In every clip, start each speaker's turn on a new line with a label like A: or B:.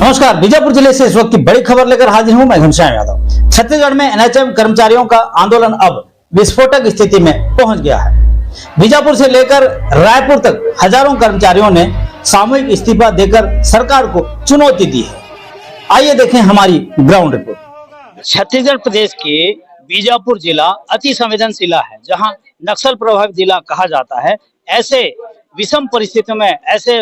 A: नमस्कार। बीजापुर जिले से इस वक्त की बड़ी खबर लेकर हाजिर हूं मैं घनश्याम यादव। छत्तीसगढ़ में एनएचएम कर्मचारियों का आंदोलन अब विस्फोटक स्थिति में पहुंच गया है। बीजापुर से लेकर रायपुर तक हजारों कर्मचारियों ने सामूहिक इस्तीफा देकर सरकार को चुनौती दी है। आइए देखें हमारी ग्राउंड रिपोर्ट।
B: छत्तीसगढ़ प्रदेश के बीजापुर जिला अति संवेदनशील है, जहां नक्सल प्रभावित जिला कहा जाता है। ऐसे विषम परिस्थितियों में, ऐसे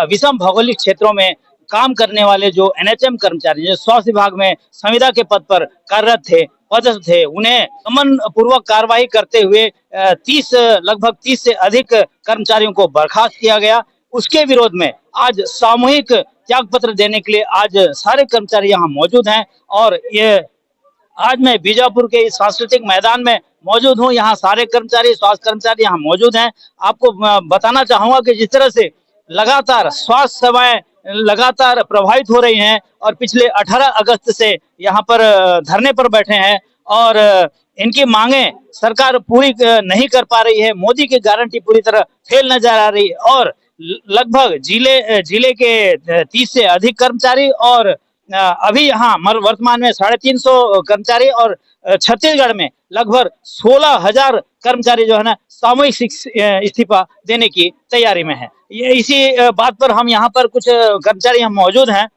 B: विषम भौगोलिक क्षेत्रों में काम करने वाले जो एनएचएम कर्मचारी, जो स्वास्थ्य विभाग में संविदा के पद पर कार्यरत थे, पदस्थ थे, उन्हें दमन पूर्वक कार्रवाई करते हुए लगभग 30 से अधिक कर्मचारियों को बर्खास्त किया गया। उसके विरोध में आज सामूहिक त्याग पत्र देने के लिए आज सारे कर्मचारी यहाँ मौजूद हैं। और ये आज मैं बीजापुर के इस सांस्कृतिक मैदान में मौजूद हूँ। यहाँ सारे कर्मचारी, स्वास्थ्य कर्मचारी यहाँ मौजूद हैं। आपको बताना चाहूंगा कि जिस तरह से लगातार स्वास्थ्य सेवाएं लगातार प्रभावित हो रही हैं और पिछले 18 अगस्त से यहाँ पर धरने पर बैठे हैं और इनकी मांगे सरकार पूरी नहीं कर पा रही है। मोदी की गारंटी पूरी तरह फेल नजर आ रही है और लगभग जिले के 30 से अधिक कर्मचारी और अभी यहाँ वर्तमान में 350 कर्मचारी और छत्तीसगढ़ में लगभग 16,000 कर्मचारी जो है ना सामूहिक इस्तीफा देने की तैयारी में है। ये इसी बात पर हम यहाँ पर कुछ कर्मचारी हम मौजूद हैं,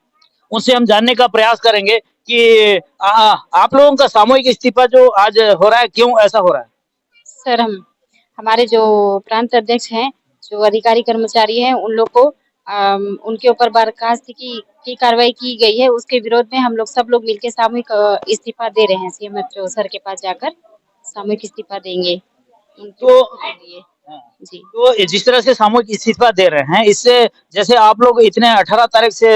B: उनसे हम जानने का प्रयास करेंगे कि आप लोगों का सामूहिक इस्तीफा जो आज हो रहा है, क्यों ऐसा हो रहा है?
C: सर, हमारे जो प्रांत अध्यक्ष हैं, जो अधिकारी कर्मचारी हैं, उन लोग को उनके ऊपर बर्खास्तगी की कार्रवाई की गई है। उसके विरोध में हम लोग सब लोग मिलकर सामूहिक इस्तीफा दे रहे हैं। सीएमएचओ सर के पास जाकर सामूहिक इस्तीफा देंगे। जी,
B: तो जिस तरह से सामूहिक इस्तीफा दे रहे हैं, इससे जैसे आप लोग इतने 18 तारीख से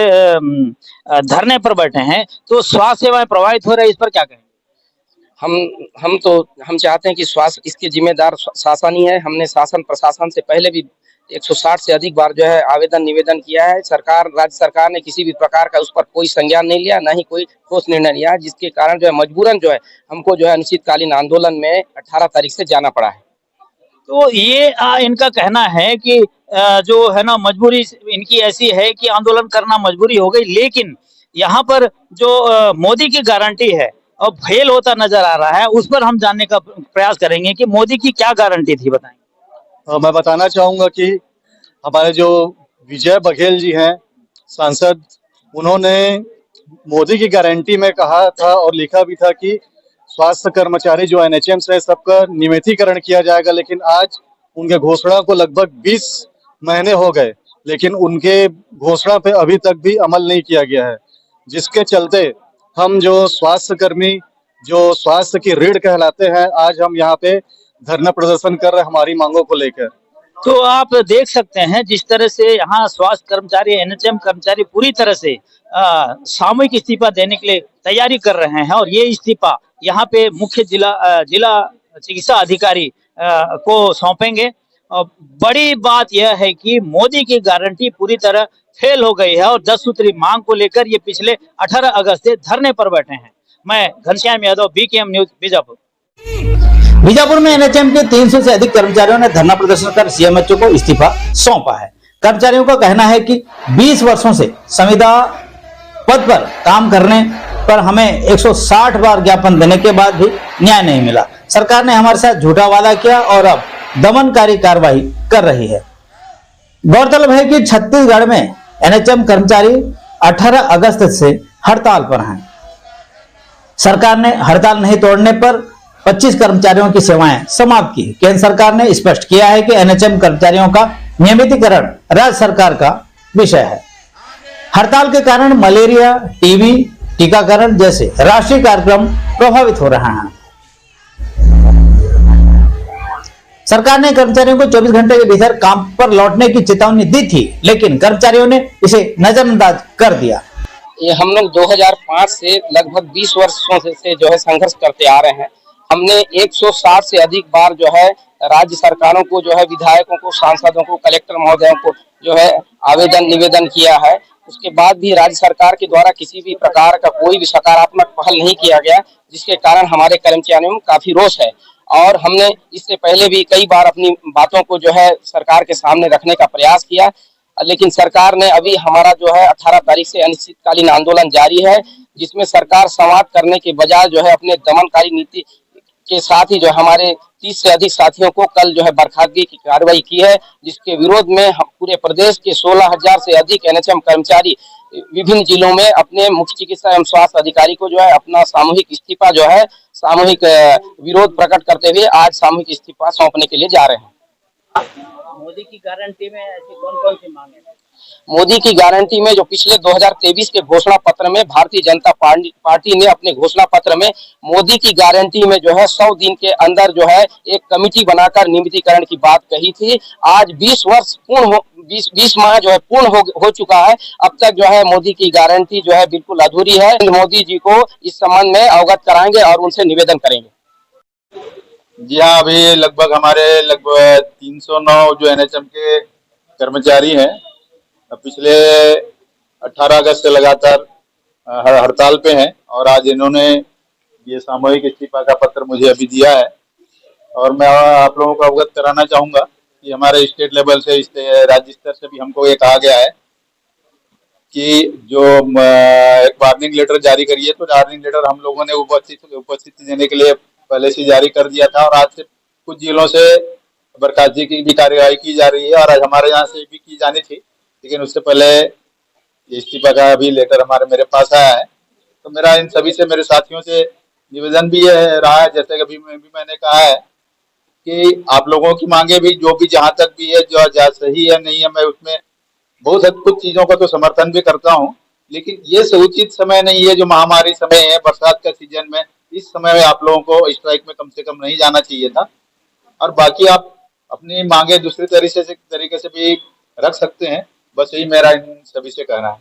B: धरने पर बैठे हैं, तो स्वास्थ्य सेवाएं प्रभावित हो रही है, इस पर क्या कहें?
D: हम चाहते हैं कि स्वास्थ्य इसके जिम्मेदार शासन ही है। हमने शासन प्रशासन से पहले भी 160 से अधिक बार जो है आवेदन निवेदन किया है। राज्य सरकार ने किसी भी प्रकार का उस पर कोई संज्ञान नहीं लिया, ना ही कोई ठोस निर्णय लिया, जिसके कारण जो है मजबूरन जो है हमको जो है अनिश्चितकालीन आंदोलन में 18 तारीख से जाना पड़ा है।
B: तो ये इनका कहना है कि जो है ना मजबूरी इनकी ऐसी है कि आंदोलन करना मजबूरी हो गई, लेकिन यहाँ पर जो मोदी की गारंटी है और फेल होता नजर आ रहा है, उस पर हम जानने का प्रयास करेंगे कि मोदी की क्या गारंटी थी, बताएं।
E: मैं बताना चाहूंगा कि हमारे जो विजय बघेल जी हैं सांसद, उन्होंने मोदी की गारंटी में कहा था और लिखा भी था कि स्वास्थ्य कर्मचारी जो एनएचएम है सबका नियमितीकरण किया जाएगा। लेकिन आज उनके घोषणा को लगभग 20 महीने हो गए, लेकिन उनके घोषणा पे अभी तक भी अमल नहीं किया गया है, जिसके चलते हम जो स्वास्थ्य कर्मी, जो स्वास्थ्य की रीढ़ कहलाते हैं, आज हम यहाँ पे धरना प्रदर्शन कर रहे हैं हमारी मांगों को लेकर।
B: तो आप देख सकते हैं जिस तरह से यहाँ स्वास्थ्य कर्मचारी, एनएचएम कर्मचारी पूरी तरह से सामूहिक इस्तीफा देने के लिए तैयारी कर रहे हैं और ये इस्तीफा यहाँ पे मुख्य जिला चिकित्सा अधिकारी को सौंपेंगे। और बड़ी बात यह है कि मोदी की गारंटी पूरी तरह फेल हो गई है और 10 सूत्री मांग को लेकर ये पिछले 18 अगस्त से धरने पर बैठे हैं। मैं घनश्याम यादव, बीकेएम न्यूज, बीजापुर।
A: बीजापुर में एनएचएम के 300 से अधिक कर्मचारियों ने धरना प्रदर्शन कर सीएमएचओ को इस्तीफा सौंपा है। कर्मचारियों का कहना है कि 20 वर्षों से संविदा पद पर काम करने पर हमें 160 बार ज्ञापन देने के बाद भी न्याय नहीं मिला। सरकार ने हमारे साथ झूठा वादा किया और अब दमनकारी कार्रवाई कर रही है। गौरतलब है कि छत्तीसगढ़ में एनएचएम कर्मचारी 18 अगस्त से हड़ताल पर हैं। सरकार ने हड़ताल नहीं तोड़ने पर 25 कर्मचारियों की सेवाएं समाप्त की। केंद्र सरकार ने स्पष्ट किया है कि एनएचएम कर्मचारियों का नियमितीकरण राज्य सरकार का विषय है। हड़ताल के कारण मलेरिया, टीबी, टीकाकरण जैसे राष्ट्रीय कार्यक्रम प्रभावित हो रहे हैं। सरकार ने कर्मचारियों को 24 घंटे के भीतर काम पर लौटने की चेतावनी दी थी, लेकिन कर्मचारियों ने इसे नजरअंदाज कर दिया।
D: ये हम लोग 2005 से लगभग 20 वर्षों से जो है संघर्ष करते आ रहे हैं। हमने 160 से अधिक बार जो है राज्य सरकारों को, जो है विधायकों को, सांसदों को, कलेक्टर महोदयों को जो है आवेदन निवेदन किया है। उसके बाद भी राज्य सरकार के द्वारा किसी भी प्रकार का कोई भी सकारात्मक पहल नहीं किया गया, जिसके कारण हमारे कर्मचारियों में काफी रोष है। और हमने इससे पहले भी कई बार अपनी बातों को जो है सरकार के सामने रखने का प्रयास किया। लेकिन सरकार ने अभी हमारा जो है 18 तारीख से अनिश्चितकालीन आंदोलन जारी है, जिसमें सरकार संवाद करने के बजाय जो है अपने दमनकारी नीति के साथ ही जो हमारे 30 से अधिक साथियों को कल जो है बर्खास्तगी की कार्रवाई की है, जिसके विरोध में हम पूरे प्रदेश के 16,000 से अधिक एनएचएम कर्मचारी विभिन्न जिलों में अपने मुख्य चिकित्सा एवं स्वास्थ्य अधिकारी को जो है अपना सामूहिक इस्तीफा जो है सामूहिक विरोध प्रकट करते हुए आज सामूहिक इस्तीफा सौंपने के लिए जा रहे हैं।
B: मोदी की गारंटी में ऐसी कौन कौन सी मांगे?
D: मोदी की गारंटी में जो पिछले 2023 के घोषणा पत्र में भारतीय जनता पार्टी ने अपने घोषणा पत्र में मोदी की गारंटी में जो है 100 दिन के अंदर जो है एक कमेटी बनाकर नियमितीकरण की बात कही थी। आज 20 माह जो है पूर्ण हो चुका है। अब तक जो है मोदी की गारंटी जो है बिल्कुल अधूरी है। मोदी जी को इस संबंध में अवगत कराएंगे और उनसे निवेदन करेंगे।
F: जी हाँ, अभी लगभग 309 जो एनएचएम के कर्मचारी हैं पिछले 18 अगस्त से लगातार हड़ताल पे हैं और आज इन्होंने ये सामूहिक इस्तीफा का पत्र मुझे अभी दिया है। और मैं आप लोगों को अवगत कराना चाहूँगा कि हमारे स्टेट लेवल से राज्य स्तर से भी हमको ये कहा गया है कि जो एक वार्निंग लेटर जारी करी है, तो वार्निंग लेटर हम लोगों ने उपस्थिति देने के लिए पहले से जारी कर दिया था और आज से कुछ जिलों से बर्खास्तगी की भी कार्यवाही की जा रही है और आज हमारे यहाँ से भी की जानी थी, लेकिन उससे पहले इस्तीफा का भी लेटर मेरे पास आया है। तो मेरा इन सभी से, मेरे साथियों से निवेदन भी यह रहा है, जैसे कि मैंने कहा है कि आप लोगों की मांगे भी जो भी जहाँ तक भी है जो सही है नहीं है, मैं उसमें बहुत हद कुछ चीजों का तो समर्थन भी करता हूँ, लेकिन ये समुचित समय नहीं है जो महामारी समय है, बरसात का सीजन में। इस समय में आप लोगों को स्ट्राइक में कम से कम नहीं जाना चाहिए था। और बाकी आप अपनी मांगे दूसरे तरीके से भी रख सकते हैं, बस यही मेरा इन सभी से कहना है।